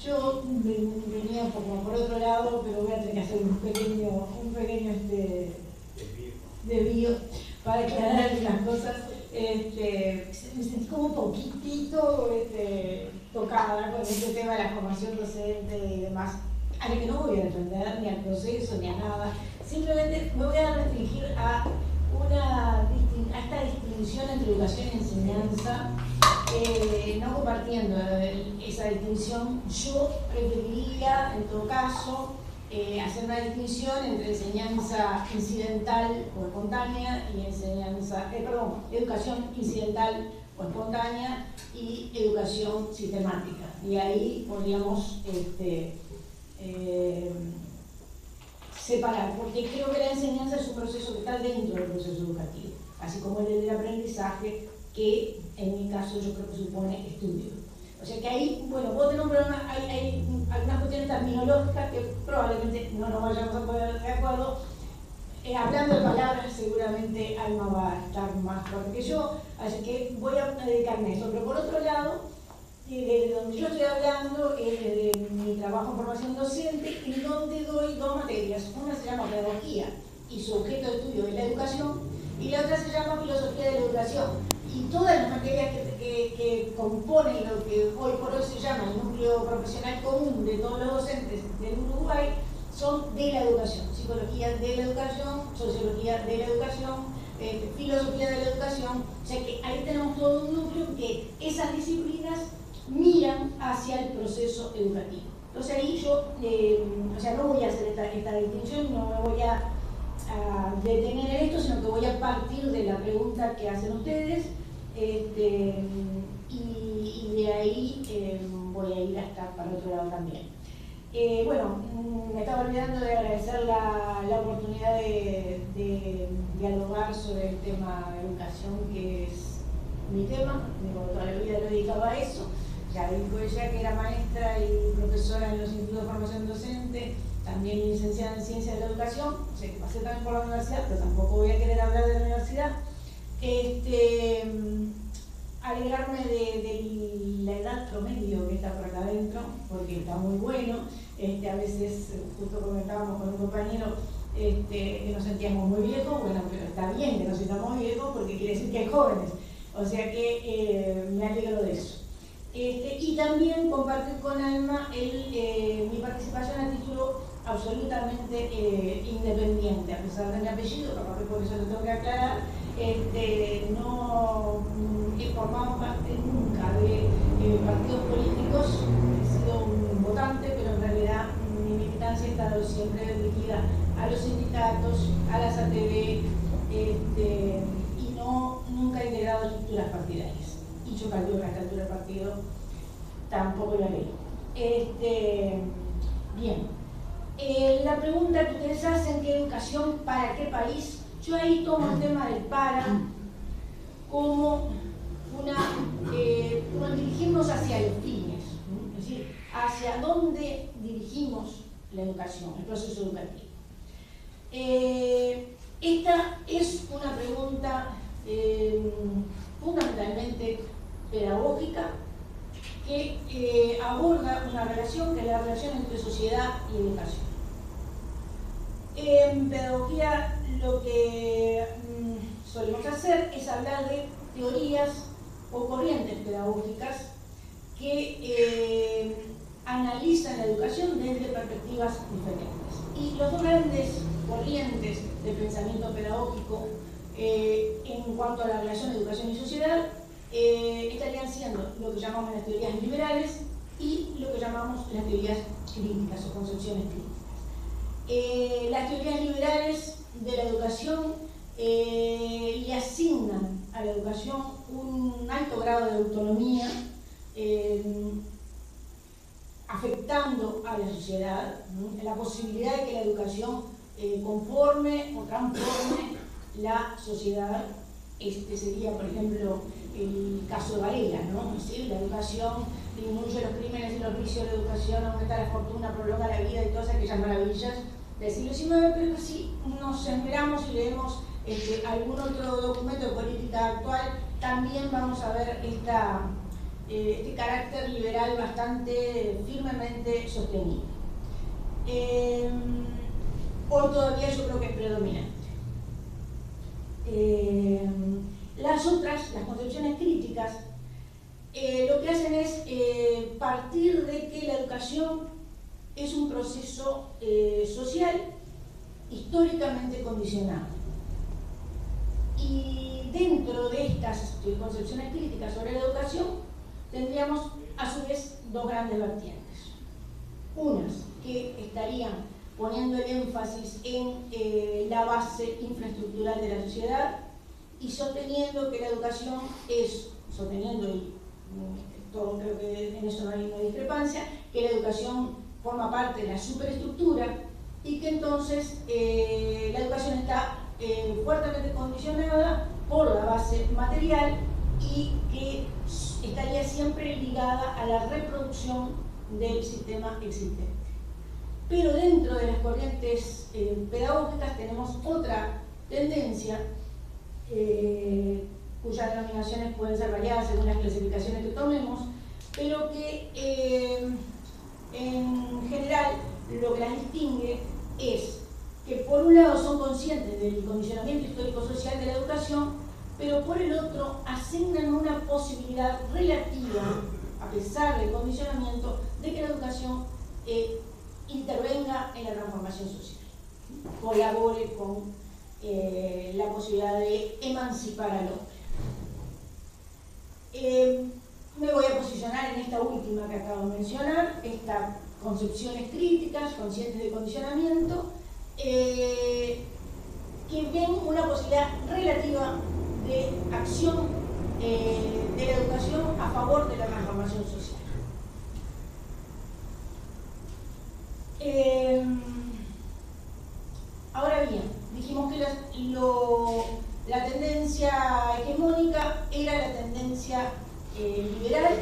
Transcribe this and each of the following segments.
Yo venía como por otro lado, pero voy a tener que hacer un pequeño desvío para aclarar las cosas. Me sentí como un poquitito tocada con este tema de la formación docente y demás, a lo que no voy a defender ni al proceso ni a nada. Simplemente me voy a restringir a esta distinción entre educación y enseñanza. No compartiendo esa distinción, yo preferiría, en todo caso, hacer una distinción entre enseñanza incidental o espontánea y educación incidental o espontánea y educación sistemática. Y ahí podríamos separar, porque creo que la enseñanza es un proceso que está dentro del proceso educativo, así como el del aprendizaje, que en mi caso yo creo que supone estudio. O sea que ahí, bueno, puedo tener un problema, hay algunas cuestiones terminológicas que probablemente no nos vayamos a poner de acuerdo. Hablando de palabras, seguramente Alma va a estar más fuerte que yo, así que voy a dedicarme a eso. Pero por otro lado, de donde yo estoy hablando es de mi trabajo en formación docente, en donde doy dos materias. Una se llama pedagogía y su objeto de estudio es la educación, y la otra se llama filosofía de la educación. Y todas las materias que componen lo que hoy por hoy se llama el núcleo profesional común de todos los docentes del Uruguay son de la educación. Psicología de la educación, sociología de la educación, filosofía de la educación. O sea que ahí tenemos todo un núcleo en que esas disciplinas miran hacia el proceso educativo. Entonces ahí yo, no voy a hacer esta distinción, no me voy a detener en esto, sino que voy a partir de la pregunta que hacen ustedes, y de ahí voy a ir hasta para otro lado también. Me estaba olvidando de agradecer la oportunidad de dialogar sobre el tema de educación, que es mi tema. Toda la vida lo dedicaba a eso. Ya dijo ella que era maestra y profesora en los institutos de formación docente, también licenciada en Ciencias de la Educación. O sea que pasé también por la universidad, pero tampoco voy a querer hablar de la universidad. Alegrarme de la edad promedio que está por acá adentro, porque está muy bueno. A veces, justo comentábamos con un compañero que nos sentíamos muy viejos. Bueno, pero está bien que nos sintamos viejos porque quiere decir que hay jóvenes. O sea que me alegro de eso. Y también compartir con Alma mi participación a título absolutamente independiente, a pesar de mi apellido, capaz que por eso lo tengo que aclarar. No he formado parte nunca de partidos políticos, he sido un votante, pero en realidad mi militancia ha estado siempre dirigida a los sindicatos, a las ATV, y nunca he integrado estructuras partidarias. Y yo calculo que a esta altura del partido tampoco lo haré. Bien. La pregunta que ustedes hacen, ¿qué educación para qué país? Yo ahí tomo el tema del para como dirigirnos hacia los fines, ¿no? Es decir, hacia dónde dirigimos la educación, el proceso educativo. Esta es una pregunta fundamentalmente pedagógica que aborda una relación que es la relación entre sociedad y educación. En pedagogía lo que solemos hacer es hablar de teorías o corrientes pedagógicas que analizan la educación desde perspectivas diferentes. Y los dos grandes corrientes de pensamiento pedagógico en cuanto a la relación de educación y sociedad estarían siendo lo que llamamos las teorías liberales y lo que llamamos las teorías críticas o concepciones críticas. Las teorías liberales de la educación le asignan a la educación un alto grado de autonomía, afectando a la sociedad, ¿no? La posibilidad de que la educación conforme o transforme la sociedad. Sería, por ejemplo, el caso de Varela, ¿no? Es decir, la educación disminuye los crímenes y los vicios, la educación aumenta la fortuna, prolonga la vida y todas aquellas maravillas del siglo XIX, pero que si nos esmeramos y leemos algún otro documento de política actual, también vamos a ver este carácter liberal bastante firmemente sostenido. Hoy todavía yo creo que es predominante. Las concepciones críticas, lo que hacen es partir de que la educación es un proceso social históricamente condicionado. Y dentro de estas concepciones críticas sobre la educación, tendríamos a su vez dos grandes vertientes. Unas que estarían poniendo el énfasis en la base infraestructural de la sociedad y sosteniendo que la educación es, y todo creo que en eso no hay una discrepancia, que la educación forma parte de la superestructura y que entonces la educación está fuertemente condicionada por la base material y que estaría siempre ligada a la reproducción del sistema existente. Pero dentro de las corrientes pedagógicas tenemos otra tendencia cuyas denominaciones pueden ser variadas según las clasificaciones que tomemos, pero que en general lo que las distingue es que por un lado son conscientes del condicionamiento histórico-social de la educación, pero por el otro asignan una posibilidad relativa, a pesar del condicionamiento, de que la educación intervenga en la transformación social, colabore con la posibilidad de emancipar al hombre. Me voy a posicionar en esta última que acabo de mencionar, estas concepciones críticas, conscientes de condicionamiento, que ven una posibilidad relativa de acción de la educación a favor de la transformación social. Ahora bien, dijimos que la tendencia hegemónica era la tendencia liberal,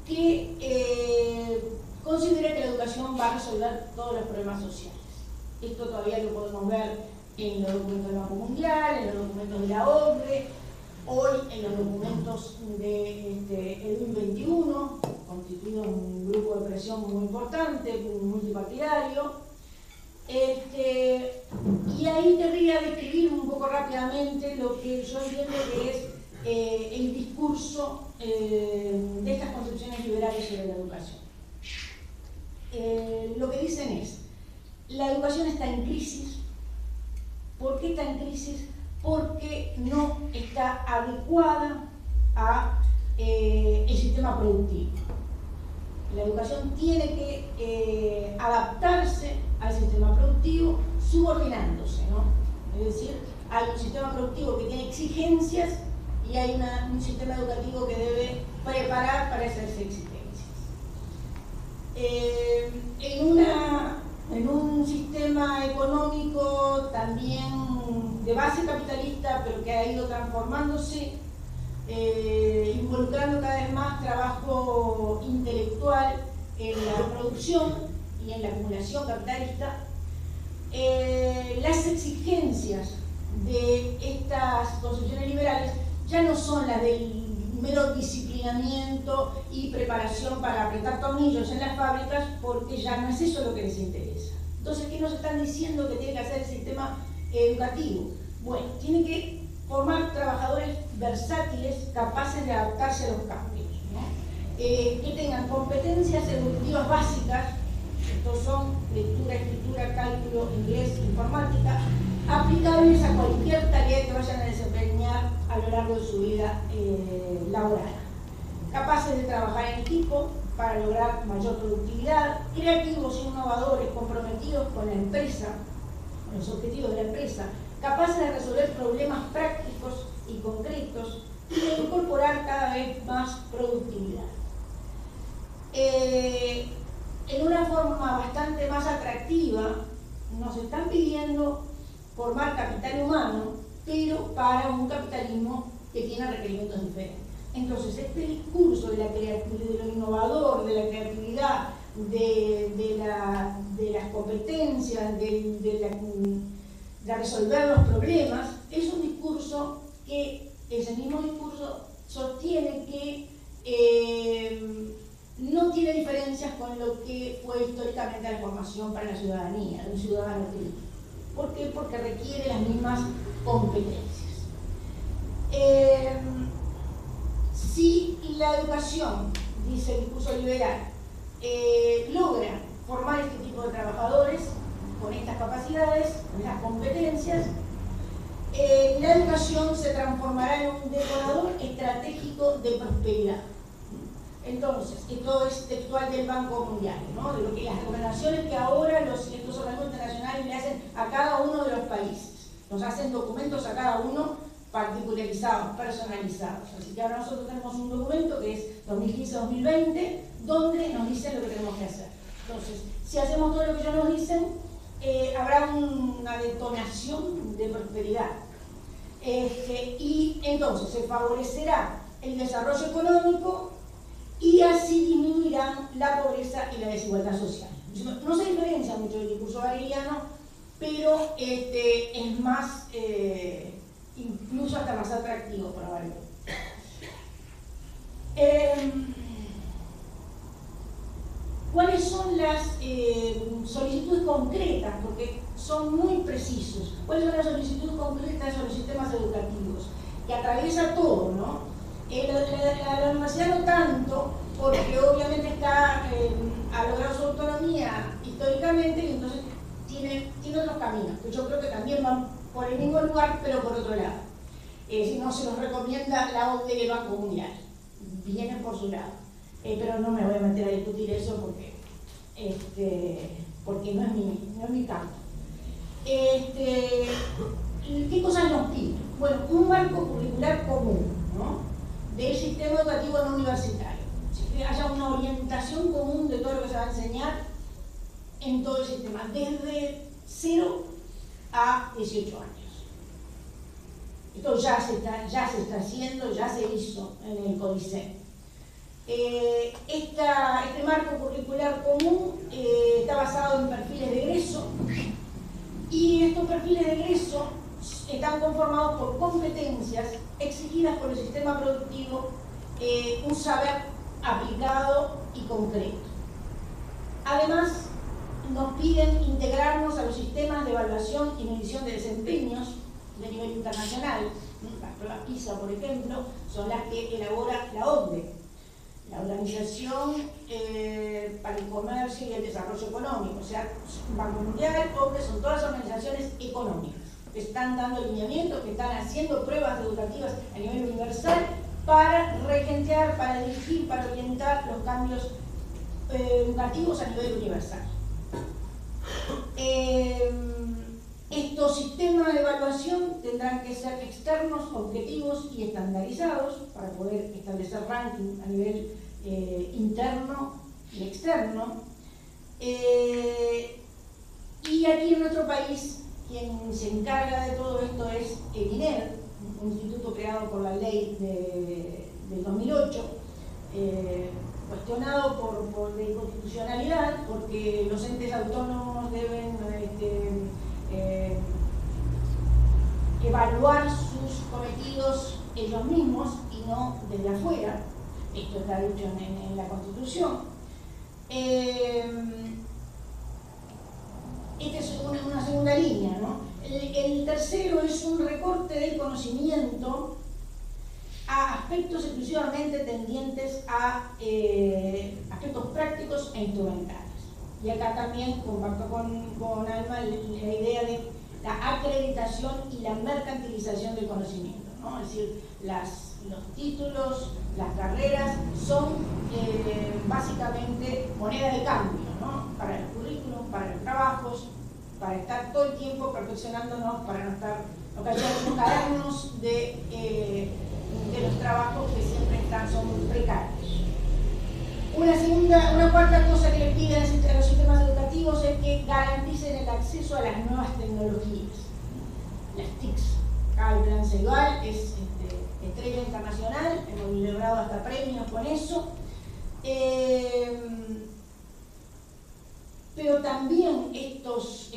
que considera que la educación va a resolver todos los problemas sociales. Esto todavía lo podemos ver en los documentos del Banco Mundial, en los documentos de la OCDE, hoy en los documentos del EDUM 21, constituido un grupo de presión muy importante, multipartidario. Y ahí querría describir un poco rápidamente lo que yo entiendo que es el discurso de estas concepciones liberales sobre la educación. Lo que dicen es: la educación está en crisis. ¿Por qué está en crisis? Porque no está adecuada al sistema productivo. La educación tiene que adaptarse al sistema productivo subordinándose, ¿no? Es decir, hay un sistema productivo que tiene exigencias y hay un sistema educativo que debe preparar para esas exigencias. En un sistema económico también de base capitalista, pero que ha ido transformándose, involucrando cada vez más trabajo intelectual en la producción y en la acumulación capitalista, las exigencias de estas concepciones liberales ya no son las del mero disciplinamiento y preparación para apretar tornillos en las fábricas, porque ya no es eso lo que les interesa. Entonces, ¿qué nos están diciendo que tiene que hacer el sistema educativo? Bueno, tiene que formar trabajadores versátiles, capaces de adaptarse a los cambios, ¿no? Que tengan competencias evolutivas básicas, estos son lectura, escritura, cálculo, inglés, informática, aplicables a cualquier tarea que vayan a desempeñar a lo largo de su vida laboral. Capaces de trabajar en equipo para lograr mayor productividad, creativos e innovadores, comprometidos con la empresa, con los objetivos de la empresa, capaces de resolver problemas prácticos y concretos y de incorporar cada vez más productividad. En una forma bastante más atractiva, nos están pidiendo formar capital humano, pero para un capitalismo que tiene requerimientos diferentes. Entonces, este discurso de lo innovador, de la creatividad, de las competencias, de resolver los problemas, es un discurso que, ese mismo discurso, sostiene que no tiene diferencias con lo que fue históricamente la formación para la ciudadanía, de un ciudadano crítico. ¿Por qué? Porque requiere las mismas competencias. Si la educación, dice el discurso liberal, logra formar este tipo de trabajadores con estas capacidades, con estas competencias, la educación se transformará en un detonador estratégico de prosperidad. Entonces, esto es textual del Banco Mundial, ¿no? De lo que las recomendaciones que ahora estos organismos internacionales le hacen a cada uno de los países. Nos hacen documentos a cada uno particularizados, personalizados. Así que ahora nosotros tenemos un documento que es 2015-2020, donde nos dicen lo que tenemos que hacer. Entonces, si hacemos todo lo que ellos nos dicen, habrá una detonación de prosperidad. Y entonces se favorecerá el desarrollo económico y así disminuirán la pobreza y la desigualdad social. No se diferencia mucho del discurso bareliano, pero es más, incluso hasta más atractivo para varios. ¿Cuáles son las solicitudes concretas? Porque son muy precisos. ¿Cuáles son las solicitudes concretas a los sistemas educativos? Que atraviesa todo, ¿no? La universidad no tanto, porque obviamente ha logrado su autonomía históricamente y entonces tiene otros caminos, que yo creo que también van por el mismo lugar, pero por otro lado. Si no, se nos recomienda la OCDE y el Banco Mundial. Vienen por su lado. Pero no me voy a meter a discutir eso porque no es mi campo. ¿Qué cosas nos piden? Bueno, un marco curricular común, ¿no?, del sistema educativo no universitario. Que haya una orientación común de todo lo que se va a enseñar en todo el sistema, desde 0 a 18 años. Esto ya se está haciendo, ya se hizo en el CODICEN. Este marco curricular común está basado en perfiles de egreso, y estos perfiles de egreso están conformados por competencias exigidas por el sistema productivo, un saber aplicado y concreto. Además, nos piden integrarnos a los sistemas de evaluación y medición de desempeños de nivel internacional. Las pruebas PISA, por ejemplo, son las que elabora la OCDE, la Organización para el Comercio y el Desarrollo Económico. O sea, Banco Mundial, OCDE, son todas organizaciones económicas que están dando lineamientos, que están haciendo pruebas educativas a nivel universal para regentear, para dirigir, para orientar los cambios educativos a nivel universal. Estos sistemas de evaluación tendrán que ser externos, objetivos y estandarizados para poder establecer ranking a nivel interno y externo. Y aquí en nuestro país, quien se encarga de todo esto es el INER, un instituto creado por la ley del 2008, cuestionado por de inconstitucionalidad, porque los entes autónomos deben evaluar sus cometidos ellos mismos y no desde afuera. Esto está dicho en la Constitución. Esta es una segunda línea, ¿no? El tercero es un recorte del conocimiento a aspectos exclusivamente tendientes a aspectos prácticos e instrumentales. Y acá también comparto con Alma la idea de la acreditación y la mercantilización del conocimiento, ¿no? Es decir, los títulos, las carreras son básicamente moneda de cambio, ¿no?, para el currículum, para los trabajos, para estar todo el tiempo perfeccionándonos, para no caernos de los trabajos que siempre son muy precarios. Una cuarta cosa que le piden a los sistemas educativos es que garanticen el acceso a las nuevas tecnologías, las TICs. Acá el Plan Ceibal es estrella internacional, hemos logrado hasta premios con eso. Pero también estos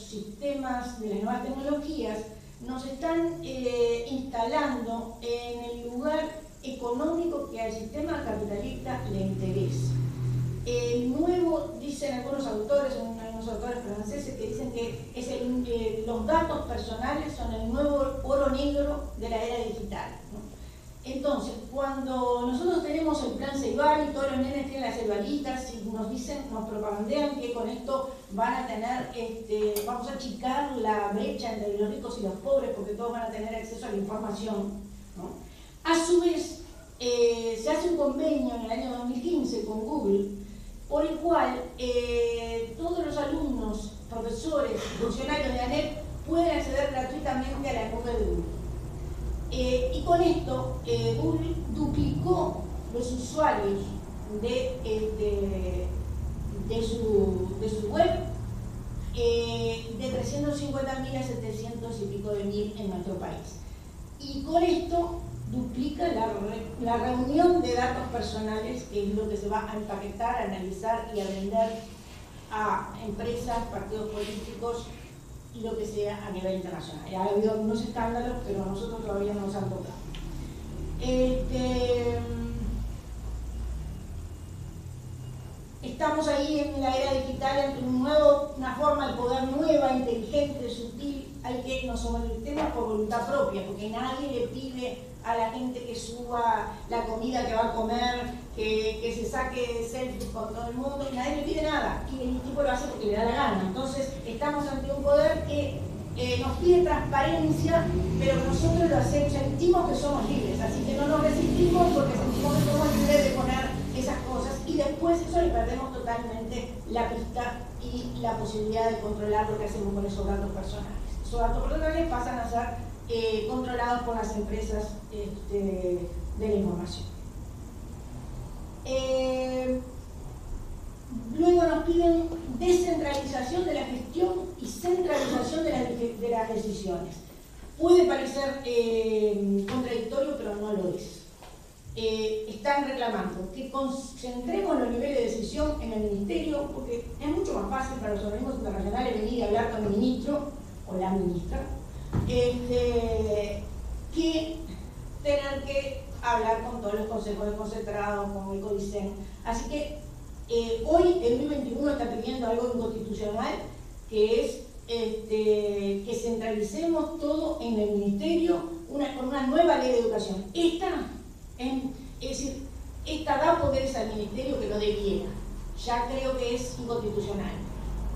sistemas de las nuevas tecnologías nos están instalando en el lugar económico que al sistema capitalista le interesa. El nuevo, dicen algunos autores, hay unos autores franceses que dicen que los datos personales son el nuevo oro negro de la era digital, ¿no? Entonces, cuando nosotros tenemos el plan Ceibal y todos los nenes tienen las ceibalitas y nos dicen, nos propagandean que con esto van a tener, vamos a achicar la brecha entre los ricos y los pobres porque todos van a tener acceso a la información, ¿no? A su vez, se hace un convenio en el año 2015 con Google, por el cual todos los alumnos, profesores, funcionarios de ANEP pueden acceder gratuitamente a la nube de Google. Y con esto, Google duplicó los usuarios de su web de 350.000 a 700 y pico de mil en nuestro país. Y con esto duplica la reunión de datos personales, que es lo que se va a empaquetar, a analizar y a vender a empresas, partidos políticos y lo que sea a nivel internacional. Ha habido algunos escándalos, pero a nosotros todavía no nos han tocado. Estamos ahí en la era digital, entre una forma de poder nueva, inteligente, sutil. Hay que nos sometemos por voluntad propia, porque nadie le pide a la gente que suba la comida que va a comer, que se saque selfies con todo el mundo, nadie le pide nada, y el tipo lo hace porque le da la gana. Entonces estamos ante un poder que nos pide transparencia, pero nosotros lo hacemos, sentimos que somos libres, así que no nos resistimos porque sentimos que somos libres de poner esas cosas, y después eso le perdemos totalmente la pista y la posibilidad de controlar lo que hacemos con esos datos personales. Esos datos personales pasan a ser controlados por las empresas de la información. Luego nos piden descentralización de la gestión y centralización de las decisiones. Puede parecer contradictorio, pero no lo es. Están reclamando que concentremos los niveles de decisión en el ministerio, porque es mucho más fácil para los organismos internacionales venir y hablar con el ministro o la ministra, que tener que hablar con todos los consejos desconcentrados, con el CODICEN. Así que hoy el 2021 está pidiendo algo inconstitucional, que es que centralicemos todo en el ministerio con una nueva ley de educación. Esta da poderes al ministerio que lo debiera. Ya creo que es inconstitucional.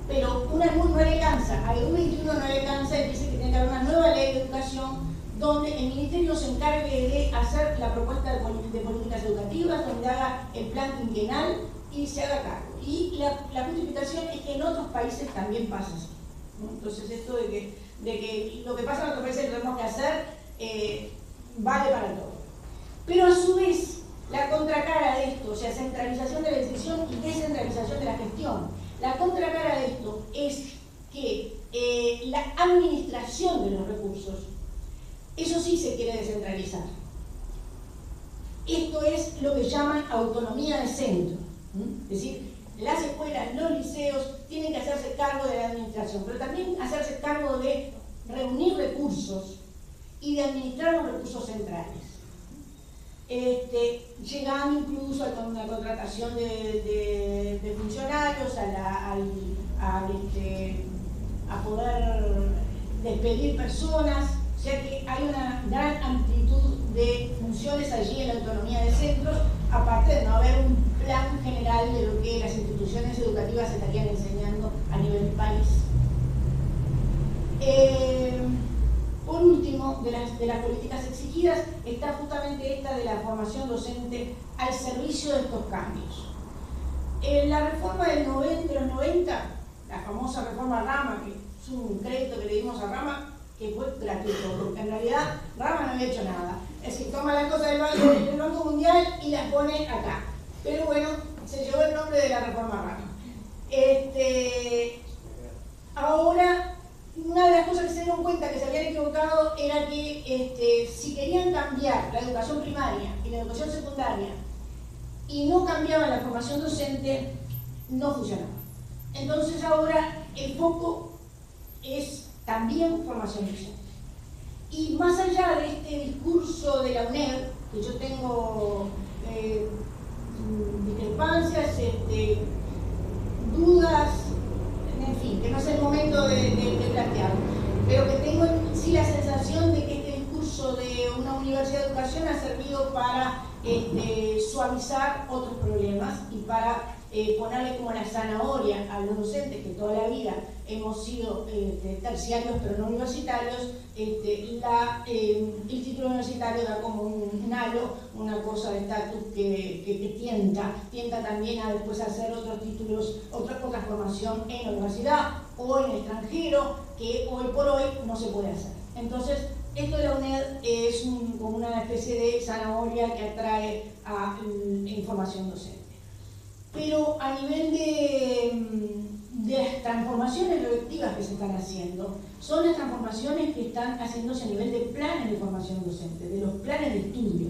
Pero no le alcanza, al 2021 no le alcanza, y dice que tiene que haber una nueva ley de educación donde el ministerio se encargue de hacer la propuesta de políticas educativas, donde haga el plan quinquenal y se haga cargo. Y la justificación es que en otros países también pasa así, ¿no? Entonces esto de que lo que pasa en otros países lo tenemos que hacer, vale para todo. Pero a su vez, la contracara de esto, o sea, centralización de la decisión y descentralización de la gestión, la contracara de esto es que la administración de los recursos, eso sí se quiere descentralizar. Esto es lo que llaman autonomía de centro. Es decir, las escuelas, los liceos tienen que hacerse cargo de la administración, pero también hacerse cargo de reunir recursos y de administrar los recursos centrales. Llegando incluso a una contratación de funcionarios, a poder despedir personas, o sea que hay una gran amplitud de funciones allí en la autonomía de centros, aparte de no haber un plan general de lo que las instituciones educativas estarían enseñando a nivel país. Por último, de las políticas exigidas, está justamente esta de la formación docente al servicio de estos cambios. La reforma de los 90, la famosa reforma Rama, que es un crédito que le dimos a Rama, que fue gratuito, porque en realidad Rama no había hecho nada. Es decir, toma las cosas del Banco Mundial y las pone acá. Pero bueno, se llevó el nombre de la reforma Rama. Ahora, una de las cosas que se dieron cuenta que se habían equivocado era que si querían cambiar la educación primaria y la educación secundaria y no cambiaban la formación docente, no funcionaba. Entonces ahora el foco es también formación docente. Y más allá de este discurso de la UNED, que yo tengo discrepancias, dudas, en fin, que no es el momento de plantearlo, pero que tengo sí la sensación de que este discurso de una universidad de educación ha servido para suavizar otros problemas y para ponerle como la zanahoria a los docentes que toda la vida hemos sido terciarios pero no universitarios. El título universitario da como un halo, una cosa de estatus que tienta también a después hacer otros títulos, otra formación en la universidad o en el extranjero, que hoy por hoy no se puede hacer. Entonces, esto de la UNED es como una especie de zanahoria que atrae a información docente. Pero a nivel de las transformaciones colectivas que se están haciendo, son las transformaciones que están haciéndose a nivel de planes de formación docente, de los planes de estudio.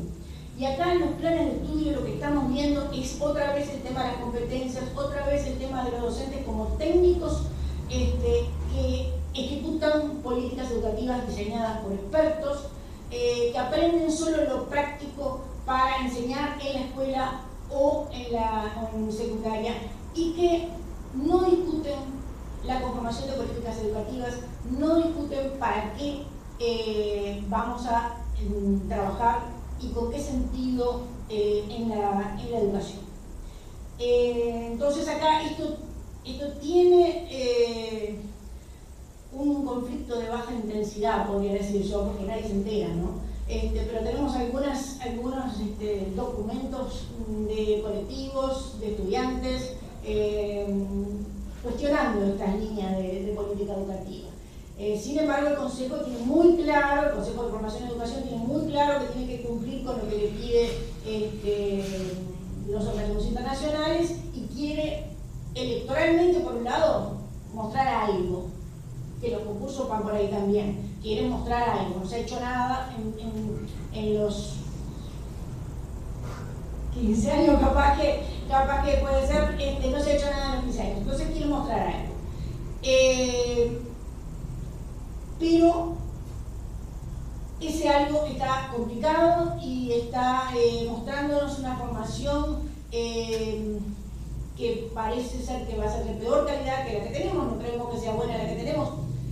Y acá en los planes de estudio lo que estamos viendo es otra vez el tema de las competencias, otra vez el tema de los docentes como técnicos que ejecutan políticas educativas diseñadas por expertos, que aprenden solo lo práctico para enseñar en la escuela o en secundaria, y que no discuten la conformación de políticas educativas, no discuten para qué vamos a trabajar y con qué sentido en la educación. Entonces acá esto tiene un conflicto de baja intensidad, podría decir yo, porque nadie se entera, ¿no? Pero tenemos algunos documentos de colectivos, de estudiantes, cuestionando estas líneas de política educativa. Sin embargo, el Consejo tiene muy claro, el Consejo de Formación y Educación tiene muy claro que tiene que cumplir con lo que le pide los organismos internacionales, y quiere electoralmente, por un lado, mostrar algo, que los concursos van por ahí también. Quieren mostrar algo, no se ha hecho nada en los 15 años, capaz que puede ser, no se ha hecho nada en los 15 años, entonces quieren mostrar algo. Pero ese algo está complicado y está mostrándonos una formación que parece ser que va a ser de peor calidad que la que tenemos. No creemos que sea buena la que tenemos.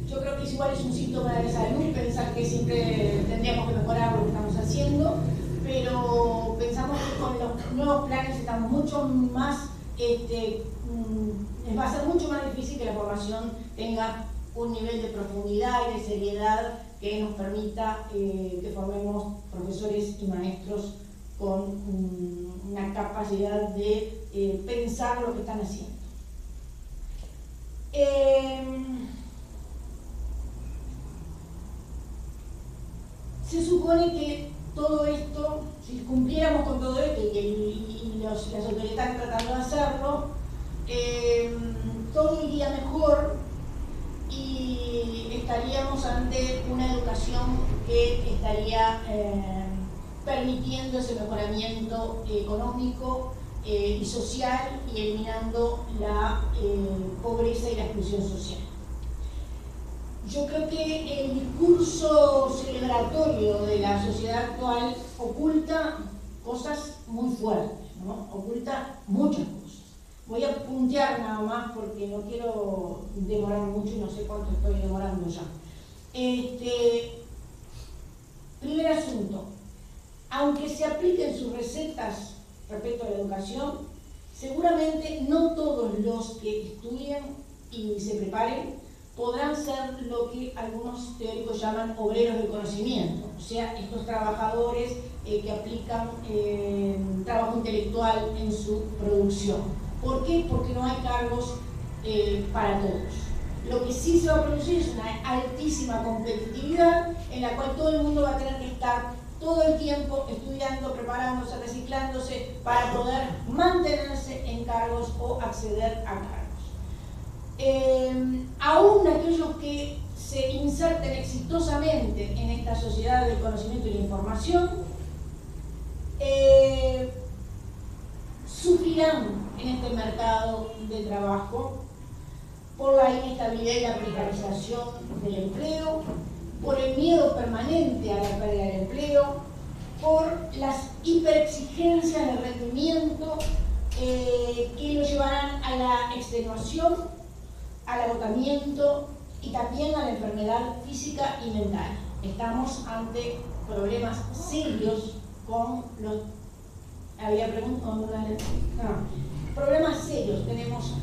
Yo creo que igual es un síntoma de salud pensar que siempre tendríamos que mejorar lo que estamos haciendo, pero pensamos que con los nuevos planes estamos mucho más, va a ser mucho más difícil que la formación tenga un nivel de profundidad y de seriedad que nos permita que formemos profesores y maestros con una capacidad de pensar lo que están haciendo. Se supone que todo esto, si cumpliéramos con todo esto y las autoridades están tratando de hacerlo, todo iría mejor y estaríamos ante una educación que estaría permitiendo ese mejoramiento económico y social y eliminando la pobreza y la exclusión social. Yo creo que el discurso celebratorio de la sociedad actual oculta cosas muy fuertes, ¿no? Oculta muchas cosas. Voy a puntear nada más porque no quiero demorar mucho y no sé cuánto estoy demorando ya. Primer asunto, aunque se apliquen sus recetas respecto a la educación, seguramente no todos los que estudien y se preparen podrán ser lo que algunos teóricos llaman obreros del conocimiento, o sea, estos trabajadores que aplican trabajo intelectual en su producción. ¿Por qué? Porque no hay cargos para todos. Lo que sí se va a producir es una altísima competitividad en la cual todo el mundo va a tener que estar todo el tiempo estudiando, preparándose, reciclándose para poder mantenerse en cargos o acceder a cargos. Aún aquellos que se inserten exitosamente en esta sociedad del conocimiento y la información sufrirán en este mercado de trabajo por la inestabilidad y la precarización del empleo, por el miedo permanente a la pérdida del empleo, por las hiperexigencias de rendimiento que lo llevarán a la extenuación, al agotamiento y también a la enfermedad física y mental. Estamos ante problemas serios con los... ¿Había preguntas? No. Problemas serios. Tenemos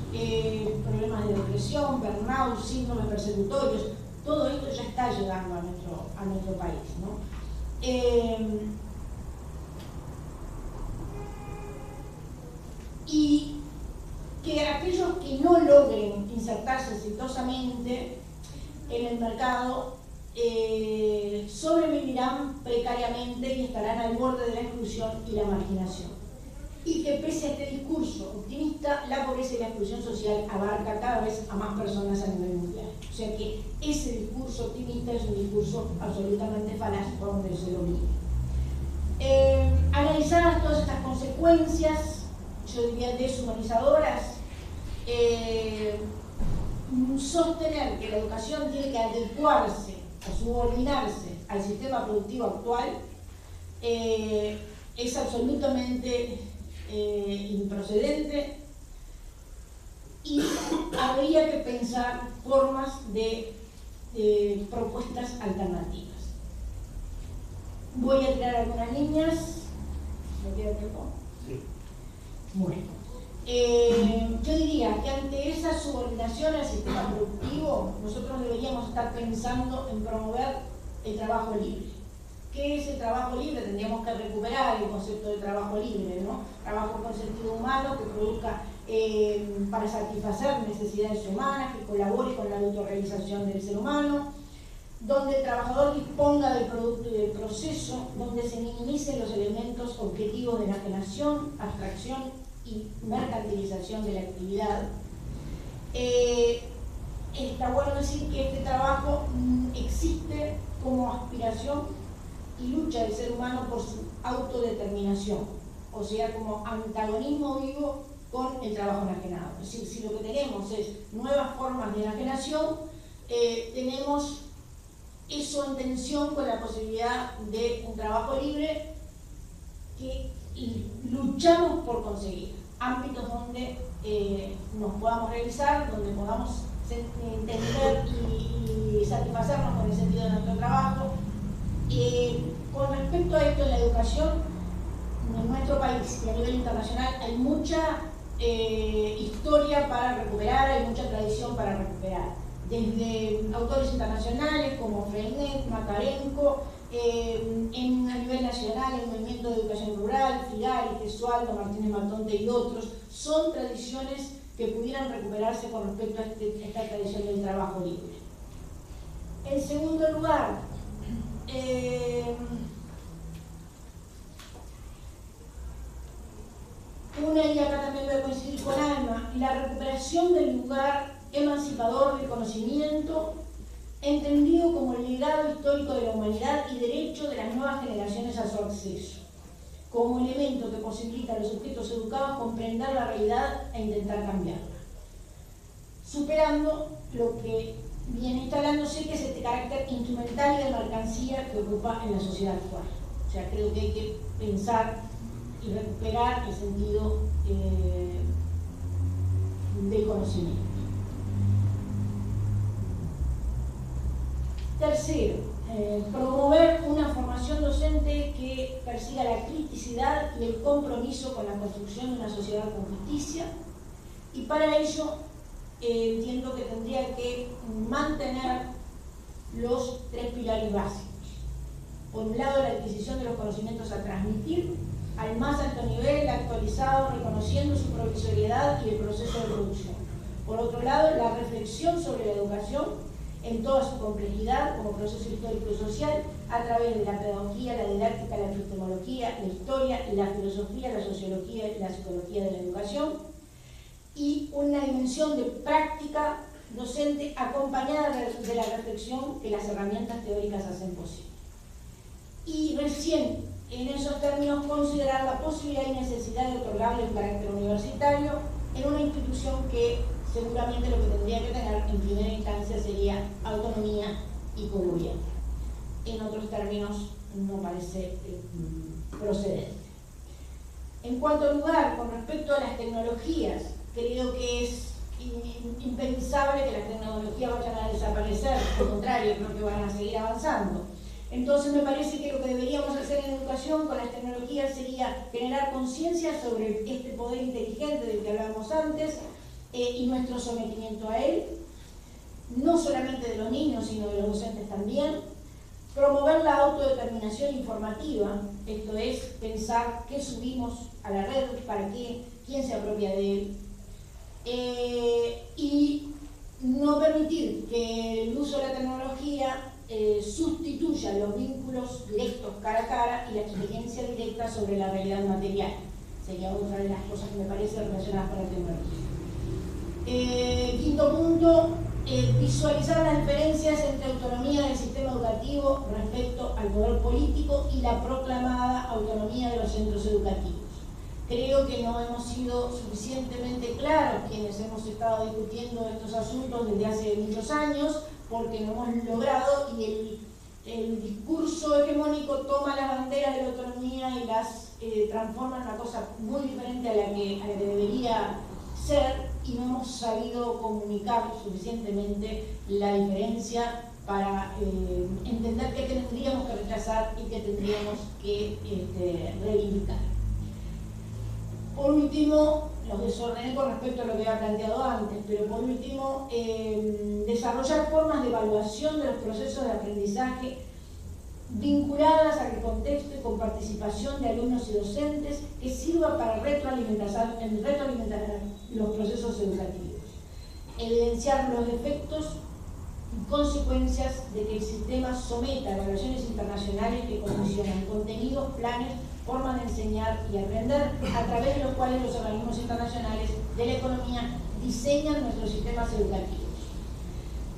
problemas de depresión, burnout, síndromes persecutorios. Todo esto ya está llegando a nuestro país, ¿no? Y que aquellos que no logren insertarse exitosamente en el mercado sobrevivirán precariamente y estarán al borde de la exclusión y la marginación. Y que pese a este discurso optimista, la pobreza y la exclusión social abarca cada vez a más personas a nivel mundial. O sea que ese discurso optimista es un discurso absolutamente falaz por donde se lo mire. Analizadas todas estas consecuencias, yo diría deshumanizadoras, sostener que la educación tiene que adecuarse o subordinarse al sistema productivo actual es absolutamente improcedente, y habría que pensar formas de propuestas alternativas. Voy a tirar algunas líneas. ¿Me queda tiempo? Sí. Bueno. Yo diría que ante esa subordinación al sistema productivo, nosotros deberíamos estar pensando en promover el trabajo libre. ¿Qué es el trabajo libre? Tendríamos que recuperar el concepto de trabajo libre, ¿no? Trabajo con sentido humano que produzca para satisfacer necesidades humanas, que colabore con la autorrealización del ser humano, donde el trabajador disponga del producto y del proceso, donde se minimicen los elementos objetivos de enajenación, abstracción y mercantilización de la actividad. Está bueno decir que este trabajo existe como aspiración y lucha del ser humano por su autodeterminación, o sea, como antagonismo vivo con el trabajo enajenado. Es decir, si lo que tenemos es nuevas formas de enajenación, tenemos eso en tensión con la posibilidad de un trabajo libre que luchamos por conseguir, ámbitos donde nos podamos realizar, donde podamos entender y satisfacernos con el sentido de nuestro trabajo. Con respecto a esto, en la educación, en nuestro país y a nivel internacional hay mucha historia para recuperar, hay mucha tradición para recuperar. Desde autores internacionales como Freinet, Makarenko, a nivel nacional, el Movimiento de Educación Rural, Figari, Gesualdo, Martínez Matonte y otros, son tradiciones que pudieran recuperarse con respecto a esta tradición del trabajo libre. En segundo lugar, y acá también voy a coincidir con Alma, la recuperación del lugar emancipador del conocimiento, entendido como el legado histórico de la humanidad y derecho de las nuevas generaciones a su acceso, como elemento que posibilita a los sujetos educados comprender la realidad e intentar cambiarla, superando lo que viene instalándose, que es este carácter instrumental y de mercancía que ocupa en la sociedad actual. O sea, creo que hay que pensar y recuperar el sentido del conocimiento. Tercero, promover una formación docente que persiga la criticidad y el compromiso con la construcción de una sociedad con justicia, y para ello entiendo que tendría que mantener los tres pilares básicos. Por un lado, la adquisición de los conocimientos a transmitir al más alto nivel, actualizado, reconociendo su provisoriedad y el proceso de producción. Por otro lado, la reflexión sobre la educación en toda su complejidad como proceso histórico y social, a través de la pedagogía, la didáctica, la epistemología, la historia, la filosofía, la sociología y la psicología de la educación, y una dimensión de práctica docente acompañada de la reflexión que las herramientas teóricas hacen posible. Y recién, en esos términos, considerar la posibilidad y necesidad de otorgarle un carácter universitario en una institución que seguramente lo que tendría que tener en primera instancia sería autonomía y cogobierno. En otros términos, no parece procedente. En cuanto al lugar, con respecto a las tecnologías, creo que es impensable que las tecnologías vayan a desaparecer, al contrario, creo que van a seguir avanzando. Entonces me parece que lo que deberíamos hacer en educación con las tecnologías sería generar conciencia sobre este poder inteligente del que hablábamos antes y nuestro sometimiento a él, no solamente de los niños, sino de los docentes también. Promover la autodeterminación informativa, esto es, pensar qué subimos a la red, para qué, quién se apropia de él, y no permitir que el uso de la tecnología sustituya los vínculos directos cara a cara y la experiencia directa sobre la realidad material. Sería otra de las cosas que me parece relacionadas con la tecnología. Quinto punto, visualizar las diferencias entre autonomía del sistema educativo respecto al poder político y la proclamada autonomía de los centros educativos. Creo que no hemos sido suficientemente claros quienes hemos estado discutiendo estos asuntos desde hace muchos años, porque no hemos logrado, y el discurso hegemónico toma las banderas de la autonomía y las transforma en una cosa muy diferente a la que debería ser, y no hemos sabido comunicar suficientemente la diferencia para entender qué tendríamos que rechazar y qué tendríamos que reivindicar. Por último, los desordené con respecto a lo que había planteado antes, pero por último, desarrollar formas de evaluación de los procesos de aprendizaje vinculadas al contexto y con participación de alumnos y docentes, que sirva para retroalimentar los procesos educativos. Evidenciar los efectos y consecuencias de que el sistema someta a evaluaciones internacionales que condicionan contenidos, planes, formas de enseñar y aprender, a través de los cuales los organismos internacionales de la economía diseñan nuestros sistemas educativos.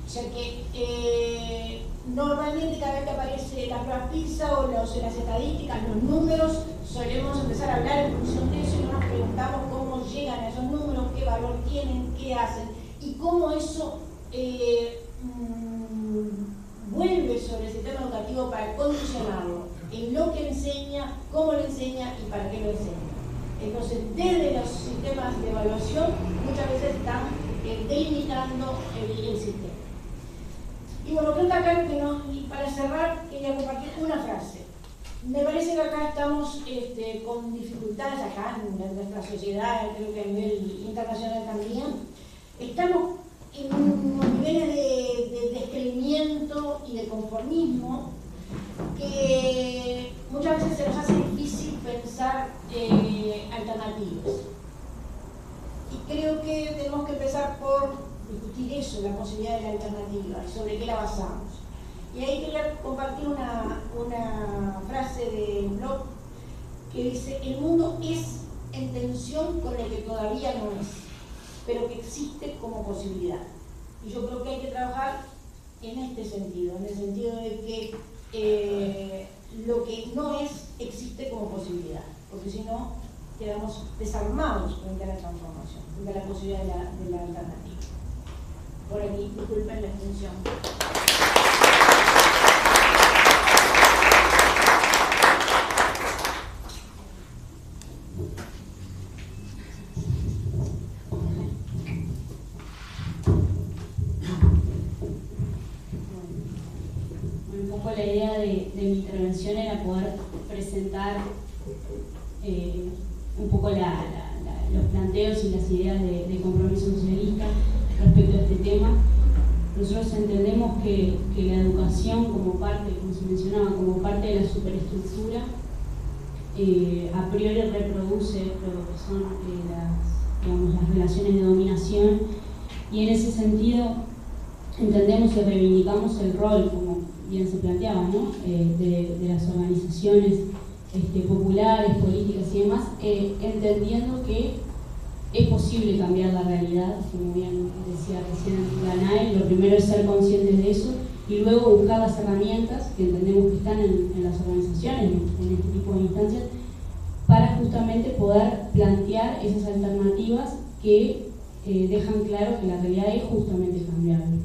O sea que normalmente cada vez que aparece la prueba PISA o las estadísticas, los números, solemos empezar a hablar en función de eso y no nos preguntamos cómo llegan a esos números, qué valor tienen, qué hacen y cómo eso vuelve sobre el sistema educativo para condicionarlo en lo que enseña, cómo lo enseña y para qué lo enseña. Entonces, desde los sistemas de evaluación, muchas veces están delimitando el sistema. Y bueno, creo que acá, y para cerrar, quería compartir una frase. Me parece que acá estamos con dificultades, acá en nuestra sociedad, creo que a nivel internacional también, estamos en unos niveles de descreimiento y de conformismo que muchas veces se nos hace difícil pensar alternativas. Y creo que tenemos que empezar por discutir eso, la posibilidad de la alternativa, y sobre qué la basamos. Y ahí quería compartir una frase de Bloch que dice: el mundo es en tensión con lo que todavía no es, pero que existe como posibilidad. Y yo creo que hay que trabajar en este sentido, en el sentido de que lo que no es existe como posibilidad, porque si no quedamos desarmados frente a la transformación, frente a la posibilidad de la alternativa. Por aquí, disculpen la extensión. Un poco la idea de mi intervención era poder presentar un poco los planteos y las ideas de compromiso socialista respecto a este tema. Nosotros entendemos que la educación como parte, como se mencionaba, como parte de la superestructura, a priori reproduce lo que son las relaciones de dominación, y en ese sentido entendemos y reivindicamos el rol, como bien se planteaba, ¿no? de las organizaciones populares, políticas y demás, entendiendo que es posible cambiar la realidad, como bien decía recién Danae. Lo primero es ser conscientes de eso y luego buscar las herramientas que entendemos que están en las organizaciones, en este tipo de instancias, para justamente poder plantear esas alternativas que dejan claro que la realidad es justamente cambiable.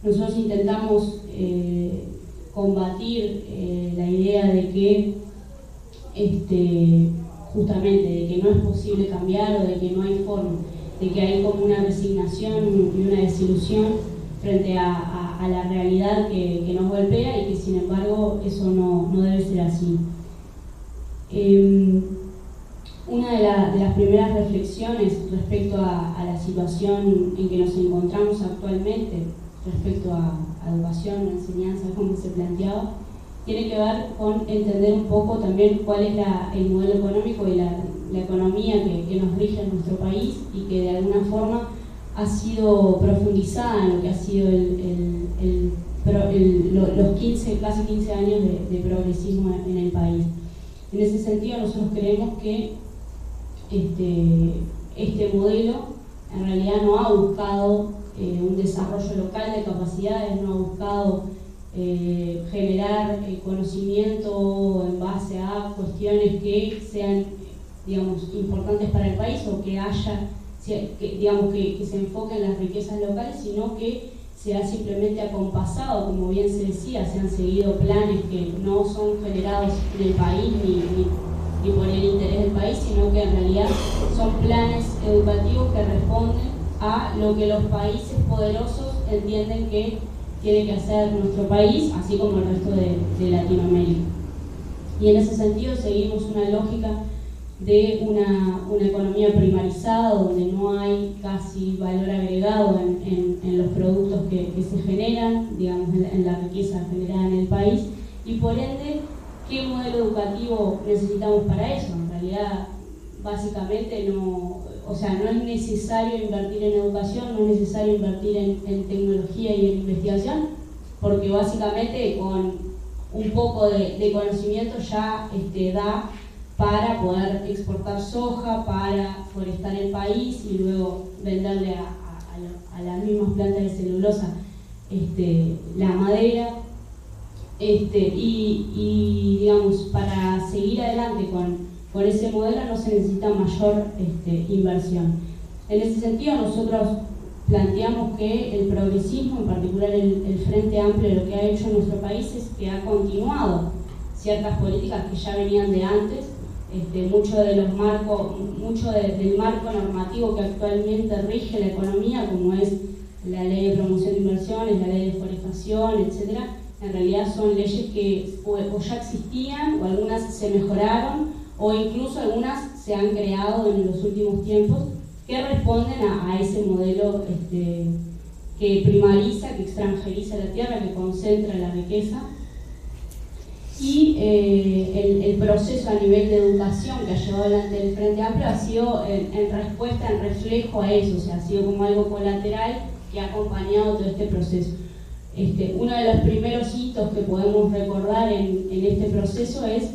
Nosotros intentamos combatir la idea de que justamente de que no es posible cambiar o de que no hay forma, de que hay como una resignación y una desilusión frente a la realidad que nos golpea y que sin embargo eso no debe ser así. Una de las primeras reflexiones respecto a la situación en que nos encontramos actualmente, respecto a educación, enseñanza, como se planteaba, tiene que ver con entender un poco también cuál es el modelo económico y la economía que nos rige en nuestro país y que de alguna forma ha sido profundizada en lo que ha sido los casi 15 años de progresismo en el país. En ese sentido, nosotros creemos que este modelo en realidad no ha buscado un desarrollo local de capacidades, no ha buscado generar conocimiento en base a cuestiones que sean, digamos, importantes para el país o que se enfoquen en las riquezas locales, sino que se ha simplemente acompasado, como bien se decía, se han seguido planes que no son generados en el país ni por el interés del país, sino que en realidad son planes educativos que responden a lo que los países poderosos entienden que tiene que hacer nuestro país, así como el resto de Latinoamérica. Y en ese sentido seguimos una lógica de una economía primarizada, donde no hay casi valor agregado en los productos que se generan, digamos, en la riqueza generada en el país, y por ende, ¿qué modelo educativo necesitamos para eso? En realidad, básicamente no es necesario invertir en educación, no es necesario invertir en tecnología y en investigación, porque básicamente con un poco de conocimiento ya da para poder exportar soja, para forestar el país y luego venderle a las mismas plantas de celulosa la madera. Y digamos, para seguir adelante con ese modelo no se necesita mayor inversión. En ese sentido, nosotros planteamos que el progresismo, en particular el Frente Amplio, lo que ha hecho en nuestro país es que ha continuado ciertas políticas que ya venían de antes, mucho del marco normativo que actualmente rige la economía, como es la ley de promoción de inversiones, la ley de forestación, etcétera. En realidad son leyes que o ya existían, o algunas se mejoraron, o incluso algunas se han creado en los últimos tiempos, que responden a ese modelo que primariza, que extranjeriza la tierra, que concentra la riqueza. Y el proceso a nivel de educación que ha llevado adelante el Frente Amplio ha sido en respuesta, en reflejo a eso, o sea, ha sido como algo colateral que ha acompañado todo este proceso. Uno de los primeros hitos que podemos recordar en este proceso es,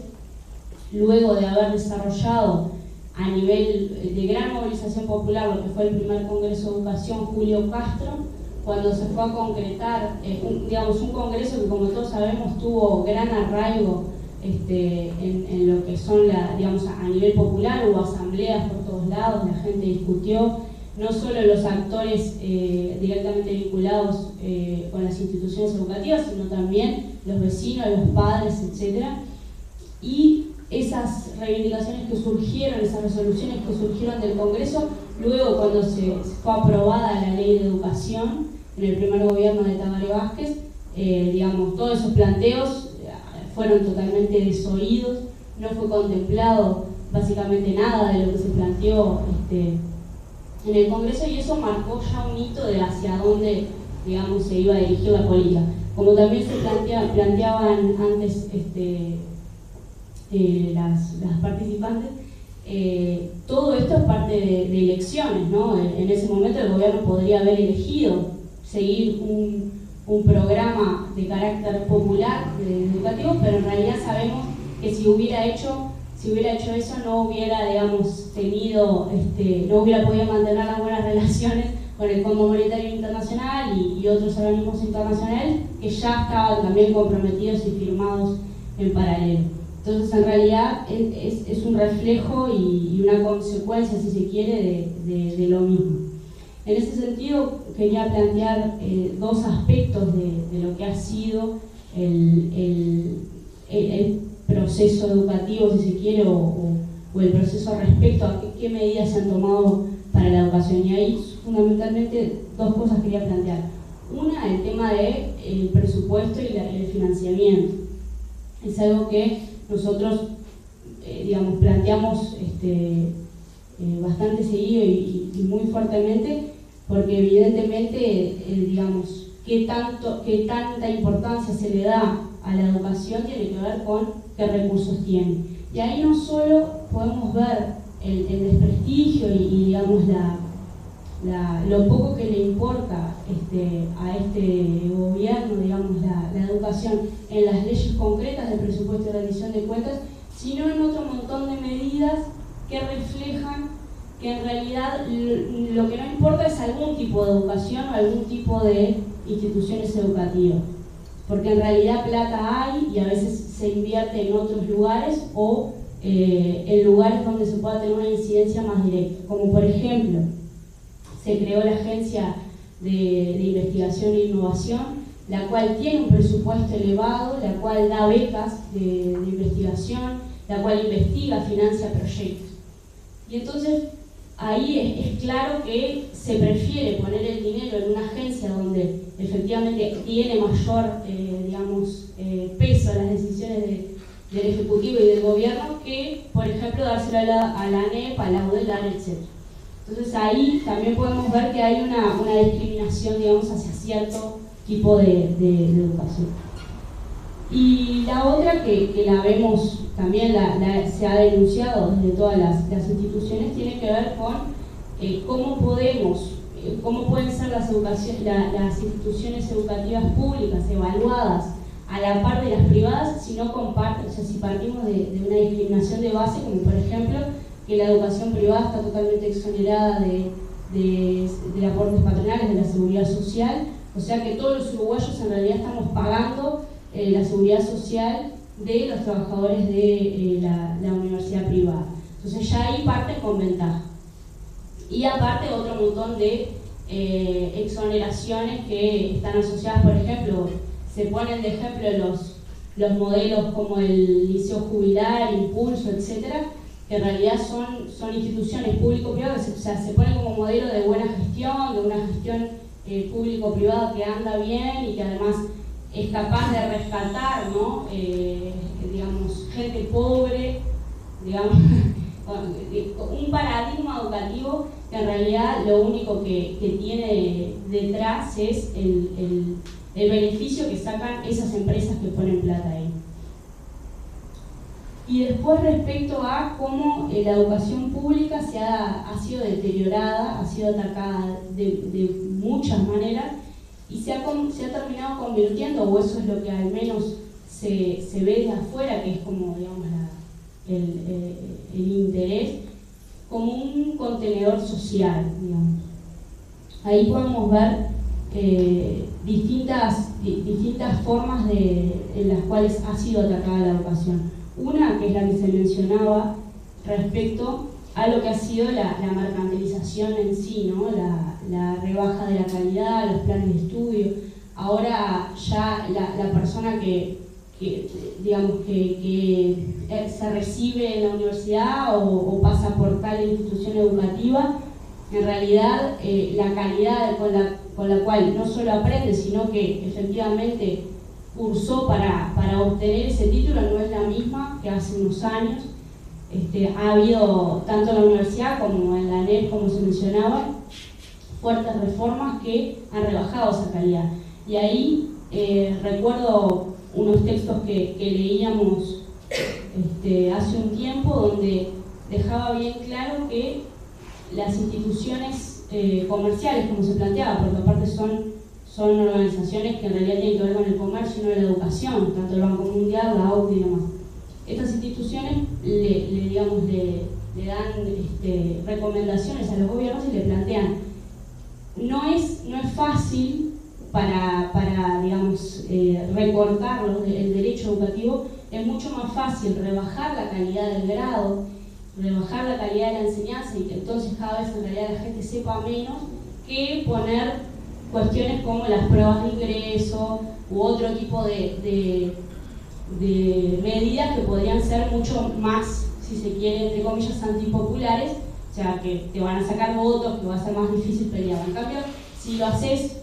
luego de haber desarrollado a nivel de gran movilización popular lo que fue el primer Congreso de Educación, Julio Castro, cuando se fue a concretar un congreso que, como todos sabemos, tuvo gran arraigo en lo que son, a nivel popular, hubo asambleas por todos lados, la gente discutió, no solo los actores directamente vinculados con las instituciones educativas, sino también los vecinos, los padres, etc. Y esas reivindicaciones que surgieron, esas resoluciones que surgieron del Congreso, luego cuando se fue aprobada la Ley de Educación en el primer gobierno de Tabaré Vázquez, todos esos planteos fueron totalmente desoídos, no fue contemplado básicamente nada de lo que se planteó en el Congreso, y eso marcó ya un hito de hacia dónde, se iba a dirigir la política. Como también se planteaban antes las participantes, todo esto es parte de elecciones, ¿no? En ese momento el gobierno podría haber elegido seguir un programa de carácter popular, educativo, pero en realidad sabemos que si hubiera hecho eso no hubiera, no hubiera podido mantener las buenas relaciones con el Fondo Monetario Internacional y otros organismos internacionales que ya estaban también comprometidos y firmados en paralelo. Entonces, en realidad es un reflejo y una consecuencia, si se quiere, de lo mismo. En ese sentido, quería plantear dos aspectos de lo que ha sido el proceso educativo, si se quiere, o el proceso respecto a qué medidas se han tomado para la educación. Y ahí fundamentalmente dos cosas quería plantear. Una, el tema del presupuesto y el financiamiento. Es algo que nosotros planteamos bastante seguido y muy fuertemente, porque evidentemente qué tanta importancia se le da a la educación tiene que ver con qué recursos tiene. Y ahí no solo podemos ver el desprestigio y lo poco que le importa a este gobierno, la educación en las leyes concretas del presupuesto de rendición de cuentas, sino en otro montón de medidas que reflejan que en realidad lo que no importa es algún tipo de educación o algún tipo de instituciones educativas, porque en realidad plata hay y a veces se invierte en otros lugares o en lugares donde se pueda tener una incidencia más directa, como por ejemplo se creó la Agencia de Investigación e Innovación, la cual tiene un presupuesto elevado, la cual da becas de investigación, la cual investiga, financia proyectos. Y entonces ahí es claro que se prefiere poner el dinero en una agencia donde efectivamente tiene mayor peso en las decisiones del Ejecutivo y del Gobierno que, por ejemplo, dárselo a la ANEP, a la UDELAR, etc. Entonces ahí también podemos ver que hay una discriminación, hacia cierto tipo de educación. Y la otra que la vemos también, se ha denunciado desde todas las instituciones, tiene que ver con cómo pueden ser las instituciones educativas públicas evaluadas a la par de las privadas si partimos de una discriminación de base, como por ejemplo que la educación privada está totalmente exonerada de aportes patronales, de la seguridad social, o sea que todos los uruguayos en realidad estamos pagando la seguridad social de los trabajadores de la universidad privada. Entonces ya ahí parten con ventaja. Y aparte otro montón de exoneraciones que están asociadas, por ejemplo, se ponen de ejemplo los modelos como el Liceo Jubilar, Impulso, etcétera, que en realidad son instituciones público-privadas, o sea, se ponen como modelo de buena gestión, de una gestión público-privada que anda bien y que además es capaz de rescatar, ¿no? Gente pobre, un paradigma educativo que en realidad lo único que tiene detrás es el beneficio que sacan esas empresas que ponen plata ahí. Y después respecto a cómo la educación pública ha sido deteriorada, ha sido atacada de muchas maneras y se ha terminado convirtiendo, o eso es lo que al menos se ve de afuera, que es como el interés, como un contenedor social, Ahí podemos ver distintas formas en las cuales ha sido atacada la educación. Una, que es la que se mencionaba respecto a lo que ha sido la mercantilización en sí, ¿no? La rebaja de la calidad, los planes de estudio. Ahora ya la persona que se recibe en la universidad o pasa por tal institución educativa, en realidad la calidad con la cual no solo aprende, sino que efectivamente cursó para obtener ese título no es la misma que hace unos años. Ha habido, tanto en la universidad como en la ANEP, como se mencionaba, fuertes reformas que han rebajado esa calidad. Y ahí recuerdo unos textos que leíamos hace un tiempo, donde dejaba bien claro que las instituciones comerciales, como se planteaba, porque aparte son organizaciones que en realidad tienen que ver con el comercio y no la educación, tanto el Banco Mundial, la OCDE y demás. Estas instituciones le dan recomendaciones a los gobiernos y le plantean, no es fácil para recortar el derecho educativo, es mucho más fácil rebajar la calidad del grado, rebajar la calidad de la enseñanza y que entonces cada vez en realidad la gente sepa menos, que poner cuestiones como las pruebas de ingreso u otro tipo de medidas que podrían ser mucho más, si se quiere, entre comillas, antipopulares, o sea, que te van a sacar votos, que va a ser más difícil pelear. En cambio, si lo haces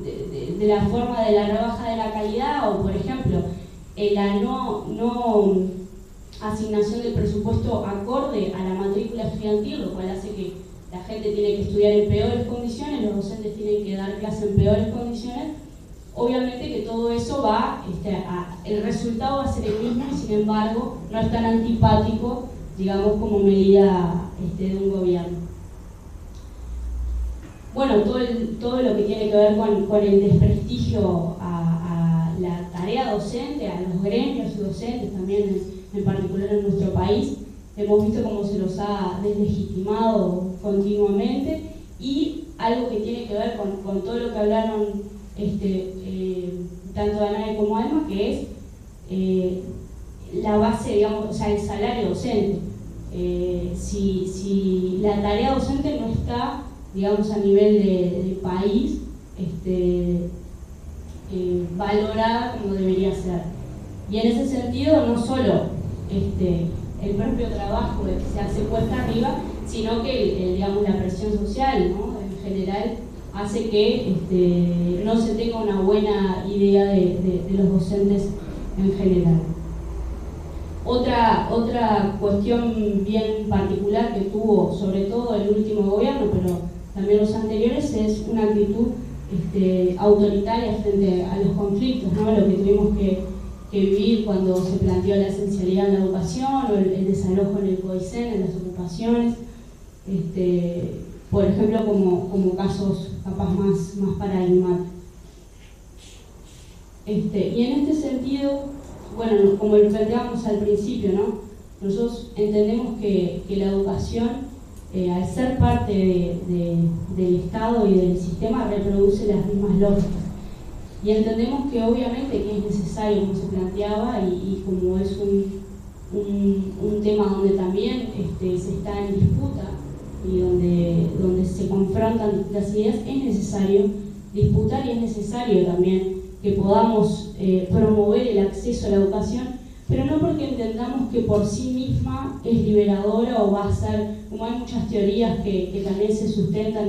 de la forma de la rebaja de la calidad, o por ejemplo, la no asignación del presupuesto acorde a la matrícula estudiantil, lo cual hace que la gente tiene que estudiar en peores condiciones, los docentes tienen que dar clase en peores condiciones, obviamente que todo eso va, el resultado va a ser el mismo y sin embargo no es tan antipático, digamos, como medida de un gobierno. Bueno, todo lo que tiene que ver con el desprestigio a la tarea docente, a los gremios docentes también en particular en nuestro país, hemos visto cómo se los ha deslegitimado continuamente, y algo que tiene que ver con todo lo que hablaron tanto Danae como Alma, que es la base, digamos, o sea, el salario docente. Si la tarea docente no está, digamos, a nivel de país, valorada como debería ser. Y en ese sentido, no solo el propio trabajo que se hace cuesta arriba, sino que digamos, la presión social, ¿no? En general hace que no se tenga una buena idea de los docentes en general. Otra cuestión bien particular que tuvo sobre todo el último gobierno, pero también los anteriores, es una actitud autoritaria frente a los conflictos, ¿no? Lo que tuvimos que vivir cuando se planteó la esencialidad en la educación, o el desalojo en el COICEN, en las ocupaciones, por ejemplo, como casos capaz más paradigmáticos. Y en este sentido, bueno, como lo planteábamos al principio, ¿no? Nosotros entendemos que la educación, al ser parte del Estado y del sistema, reproduce las mismas lógicas. Y entendemos que obviamente que es necesario, como se planteaba, y como es un tema donde también se está en disputa y donde se confrontan las ideas, es necesario disputar y es necesario también que podamos promover el acceso a la educación, pero no porque entendamos que por sí misma es liberadora o va a ser, como hay muchas teorías que también se sustentan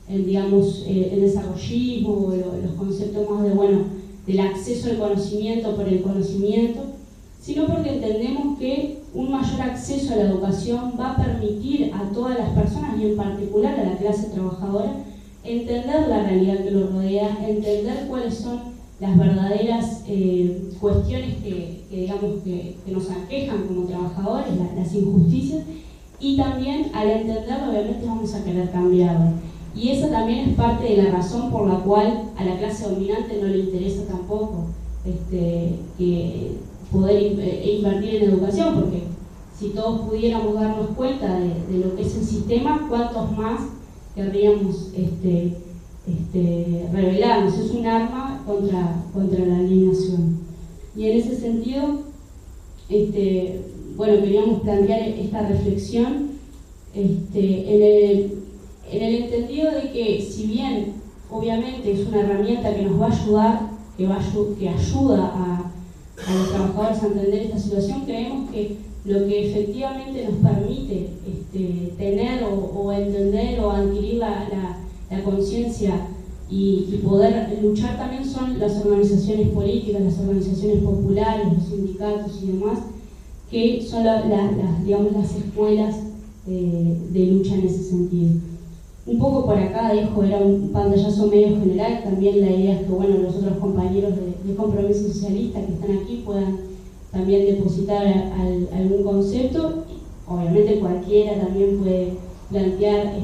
digamos, el desarrollismo o los conceptos más del acceso al conocimiento por el conocimiento, sino porque entendemos que un mayor acceso a la educación va a permitir a todas las personas, y en particular a la clase trabajadora, entender la realidad que lo rodea, entender cuáles son las verdaderas cuestiones digamos, que nos aquejan como trabajadores, las injusticias, y también al entenderlo obviamente vamos a querer cambiarlo. Y esa también es parte de la razón por la cual a la clase dominante no le interesa tampoco poder invertir en educación, porque si todos pudiéramos darnos cuenta de lo que es el sistema, ¿cuántos más querríamos rebelarnos? Es un arma contra la alienación. Y en ese sentido, bueno, queríamos plantear esta reflexión en el entendido de que, si bien obviamente es una herramienta que nos va a ayudar, que ayuda a los trabajadores a entender esta situación, creemos que lo que efectivamente nos permite tener o entender o adquirir la conciencia y poder luchar también son las organizaciones políticas, las organizaciones populares, los sindicatos y demás, que son digamos, las escuelas de lucha en ese sentido. Un poco por acá dejo, era un pantallazo medio general, también la idea es que bueno, los otros compañeros de Compromiso Socialista que están aquí puedan también depositar algún concepto. Obviamente cualquiera también puede plantear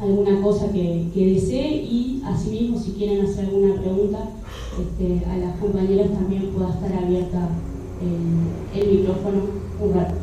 alguna cosa que desee, y asimismo si quieren hacer alguna pregunta a las compañeras también pueda estar abierta el micrófono un rato.